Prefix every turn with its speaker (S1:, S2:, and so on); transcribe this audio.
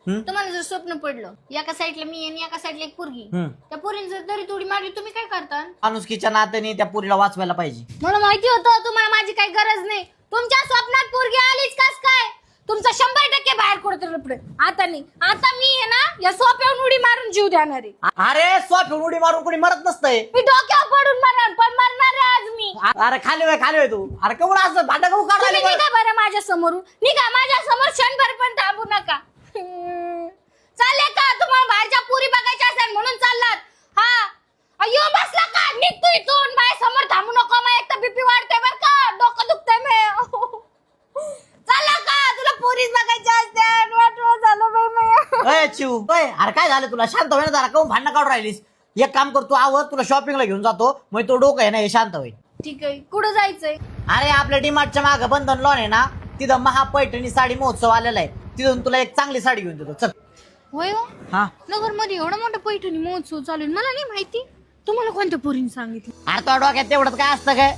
S1: तुम्हाला जर स्वप्न पडलं एका साईडला मी आणि एका साईडला एक पोरगी, त्या पोरीने जर दरी तोडी मारली तुम्ही काय करता?
S2: माणुसकीच्या नात्याने त्या पोरीला वाचवायला पाहिजे.
S1: मला माहिती होतं तुम्हाला माझी काही गरज नाही. तुमच्या स्वप्नात पोरगी आलीच कस काय? तुमचा 100% बाहेर कुठे लपडे. आता नाही, आता मी आहे ना या सोप्यावर उडी मारून जीव देणार आहे.
S2: अरे स्वप्न उडी मारून कोणी मरत नसतंय.
S1: मी डोक्यावर पडून मरणार, पण मरणार आहे आज मी.
S2: अरे खाली वय तू. अरे कवळ असं भांडा करू
S1: तुम्ही
S2: काढायला
S1: निघा बरं माझ्या समोरून, निघा माझ्या समोर क्षणभर पण थांबू नका. चालले का तुम्हाला बाहेरच्या पुरी बघायच्या असेल म्हणून चाललात? हा अय्यो बसला का? निघ तू इथून, माझ्या समोर थांबू नको. माझ्या एक तर बीपी वाढते बर का, डोकं दुखतंय मी. चालला का? तुला पुरीच बघायच्या असते. वाटलं झालं बाई मी.
S2: चिव अरे काय झालं तुला? शांत होय ना जरा, काऊन भांडणं काढून राहिलीस? एक काम करतो, आवर तुला शॉपिंगला घेऊन जातो, मग तो डोकं आहे ना हे शांत होईल.
S1: ठीक आहे, कुठं जायचंय?
S2: अरे आपल्या डीमार्टच्या मागं बंधन लॉन आहे ना, तिथं महापैठणी साडी महोत्सव आलेला आहे. तिथून तुला एक चांगली साडी घेऊन देतो. चल.
S1: होय हो,
S2: हा
S1: नगर मध्ये एवढा मोठा पैठणी महोत्सव चालू आहे, मला नाही माहिती. तुम्हाला कोणत्या पोरीने सांगितलं?
S2: अरे तो डोक्यात तेवढंच काय असतं काय?